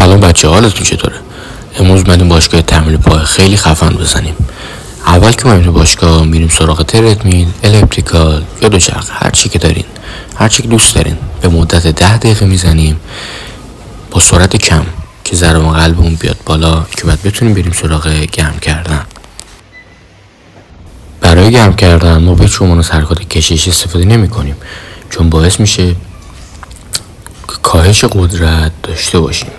سلام بچه، حالتون چطوره؟ امروز اومدیم باشگاه تمرین پای خیلی خفن بزنیم. اول که اومدیم باشگاه میریم سراغ تردمیل، الپتریکال یا دوچرخه، هر چی که دارین، هر چی که دوست دارین. به مدت 10 دقیقه میزنیم با سرعت کم که ضربان قلبمون بیاد بالا، که بعد بتونیم بریم سراغ گرم کردن. برای گرم کردن ما به شما از حرکات کشش استفاده نمی کنیم، چون باعث میشه کاهش قدرت داشته باشیم.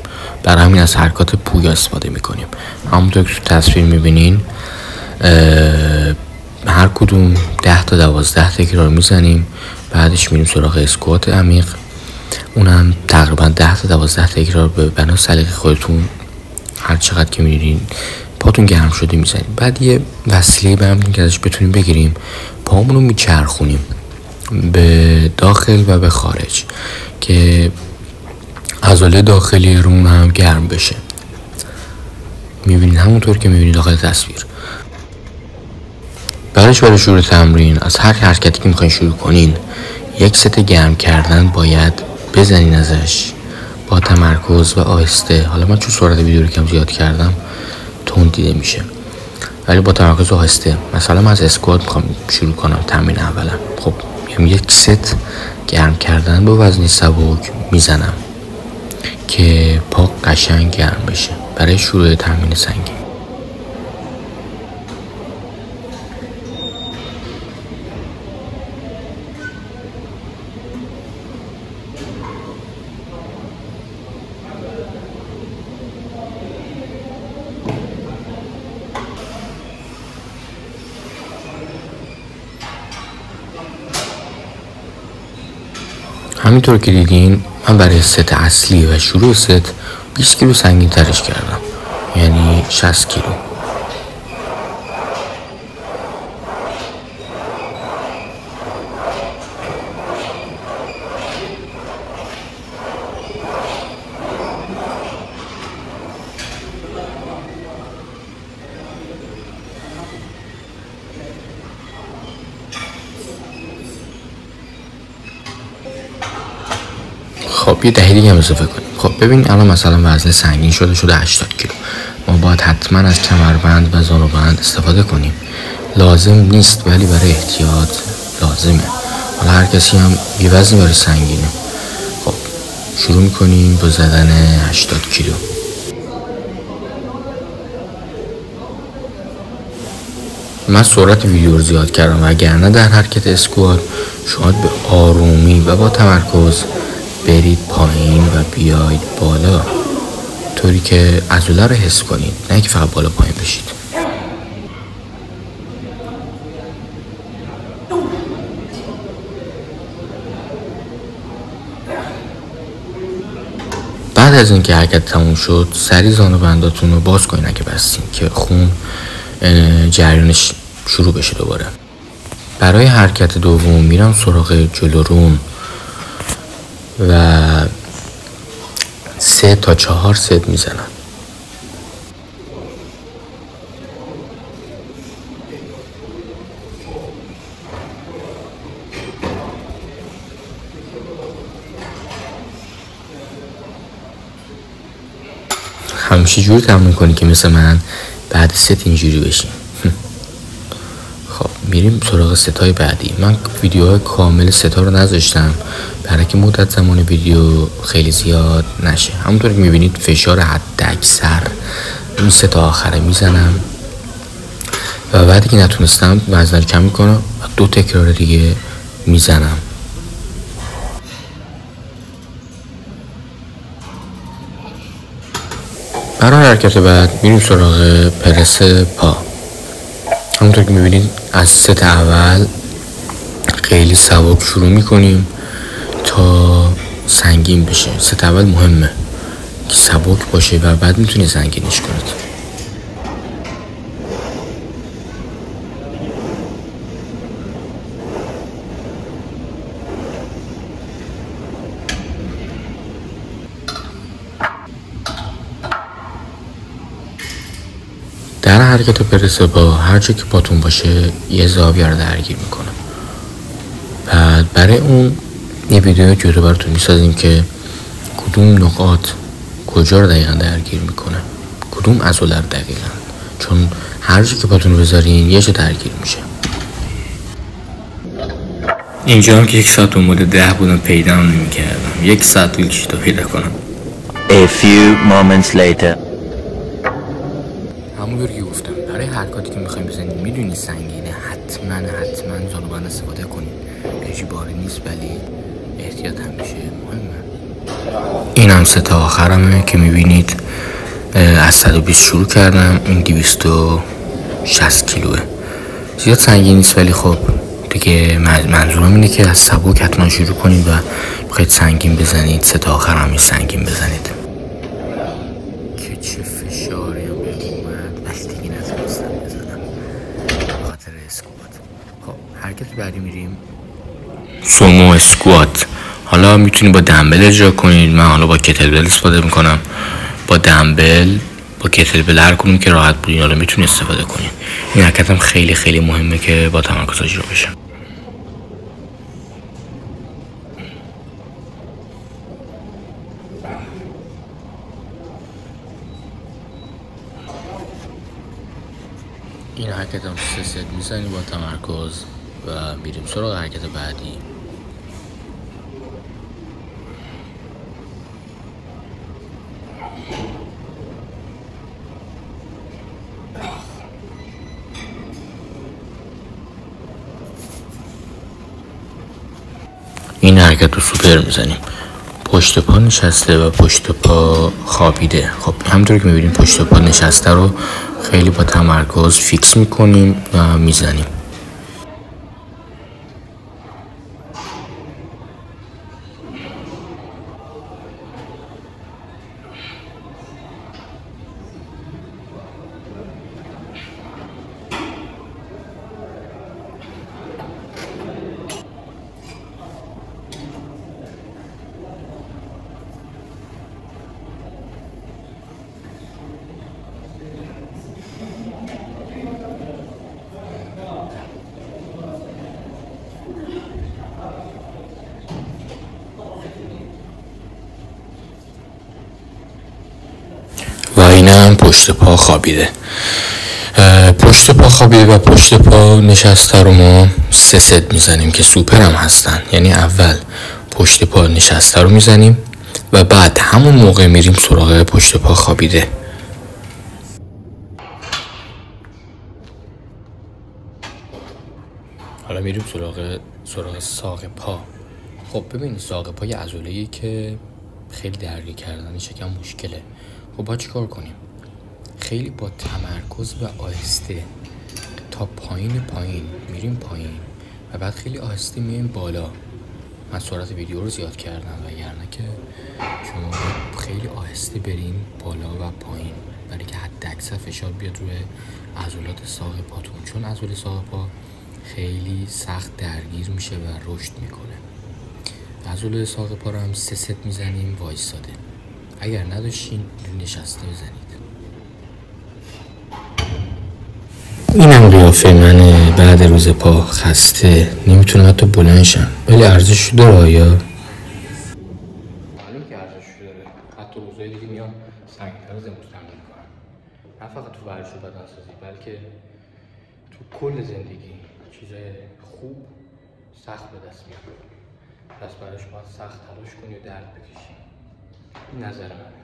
برای همین از حرکات پویا استفاده میکنیم. همونطور که تو تصویر میبینین هر کدوم 10 تا 12 تکرار میزنیم. بعدش میریم سراغ اسکوات عمیق، اونم تقریبا 10 تا 12 تکرار به بنا سلیقه خودتون، هر چقدر که میرین پاتون گرم شده میزنیم. بعد یه وسیله به همین که ازش بتونیم بگیریم، پامونو میچرخونیم به داخل و به خارج که عضله داخلی رومون هم گرم بشه. میبینید همونطور که میبینید داخل تصویر. برای شروع تمرین از هر حرکتی که میخواین شروع کنین، یک ست گرم کردن باید بزنین ازش با تمرکز و آهسته. حالا من چون سرعت ویدیو رو کم زیاد کردم تند دیده میشه، ولی با تمرکز و آهسته. مثلا من از اسکوات میخوام شروع کنم تمرین اولا، خب یک ست گرم کردن با وزن سبک میزنم که پا قشنگ گرم بشه برای شروع تمرین سنگین. همینطور که دیدین من برای ست اصلی و شروع ست 20 کیلو سنگین ترش کردم، یعنی 60 کیلو. خب یه دهه دیگه هم اضافه کنیم. خب ببین الان مثلا وزن سنگین شده 80 کیلو. ما باید حتما از کمربند و زانوبند استفاده کنیم. لازم نیست ولی برای احتیاط لازمه. حالا هر کسی هم یه وزنی برای سنگینه. خب شروع میکنیم با زدن 80 کیلو. من سرعت ویدیو رو زیاد کردم، وگرنه در حرکت اسکوات شما به آرومی و با تمرکز برید پایین و بیاید بالا، طوری که عضله رو حس کنید، نه که فقط بالا پایین بشید. بعد از اینکه حرکت تموم شد سریع زانوبنداتون رو باز کنین اگه بستین، که خون جریانش شروع بشه دوباره. برای حرکت دوم میرم سراغ جلورون و 3 تا 4 ست میزنم. همیشه جوری تمرین کنی که مثل من بعد ست اینجوری بشین. خب میریم سراغ ستای بعدی. من ویدیوهای کامل ستا رو نذاشتم برای که مدت زمان ویدیو خیلی زیاد نشه. همونطور که میبینید فشار حد اکثر این ستا آخره میزنم و بعدی که نتونستم وزن رو کم میکنم و 2 تکرار دیگه میزنم. برای حرکت بعد میریم سراغ پرس پا. همونطور که میبینید از ست اول خیلی سبک شروع میکنیم تا سنگین بشه. ست اول مهمه که سبک باشه و بعد میتونی سنگینش کنید. در حرکت پرس با هر جا که پاتون باشه یه زاویه رو درگیر میکنه. برای اون یه ویدیو جدا براتون میسازیم که کدوم نقاط کجا رو دقیقا درگیر میکنه، کدوم عضله رو دقیقا، چون هر جا که پاتون رو بذارین یه جا درگیر میشه. اینجا هم که 1 ساعت مورد 10 بودم پیدا هم نمی کردم. 1 ساعت طول کشید تا پیدا کنم. A few moments later. همونطور که گفتم برای حرکاتی که میخوایم بزنید میدونی سنگینه، حتما زانوبند استفاده کنید. اجباری نیست ولی احتیاط همیشه مهمه. این هم 3 تا آخرمه که میبینید. از 120 شروع کردم، این 260 کیلوه. زیاد سنگین نیست ولی خب دیگه منظورم اینه که از سبک حتما شروع کنید و بخواید سنگین بزنید 3 تا آخر هم سنگین بزنید. که چه فشاری هم به اومد بس دیگه نتونستم بزنم بخاطر اسکوات. خب حرکت بعدی میریم سومو اسکوات. حالا میتونید با دمبل اجرا کنید، من حالا با کتلبل استفاده میکنم. با دمبل با کتلبل هر کدوم که راحت بودین حالا میتونید استفاده کنید. این حرکت هم خیلی مهمه که با تمرکز اجرا بشه. این حرکت هم 3 ست میزنی با تمرکز و میریم سراغ حرکت بعدی. این حرکت رو سوپر میزنیم. پشت پا نشسته و پشت پا خوابیده. خب همونطور که میبینیم پشت پا نشسته رو خیلی با تمرکز فیکس میکنیم و میزنیم. و اینم پشت پا خوابیده. پشت پا خوابیده و پشت پا نشسته رو ما 3 ست میزنیم که سوپر هم هستن. یعنی اول پشت پا نشسته رو میزنیم و بعد همون موقع میریم سراغ پشت پا خوابیده. حالا میریم سراغ ساق پا. خب ببینید ساق پا یه عضله‌ای که خیلی درگیر کردنش یکم مشکله. خب با چی کار کنیم؟ خیلی با تمرکز و آهسته تا پایین میریم پایین و بعد خیلی آهسته میریم بالا. من سرعت ویدیو رو زیاد کردم وگرنه که شما خیلی آهسته بریم بالا و پایین برای که حد اکثر فشار بیاد روی عضلات ساق پاتون، چون عضله ساق پا خیلی سخت درگیر میشه و رشد میکنه. عضله ساق پا رو هم 3 ست میزنیم وایساده. اگر نداشتین نشسته بزنید. اینم قیافه منه بعد روز پا خسته، نمیتونم حتی بلند شم، ولی ارزش داره. آیا معلوم که ارزش داره. حتی روزهای دیگه میام سنگین‌تر از امروز تمرین کنم، نه فقط تو ورزش و بدنسازی بلکه تو کل زندگی. چیزای خوب سخت به دست میاد، پس براش باید سخت تلاش کنی و درد بکشی. این نظر منه.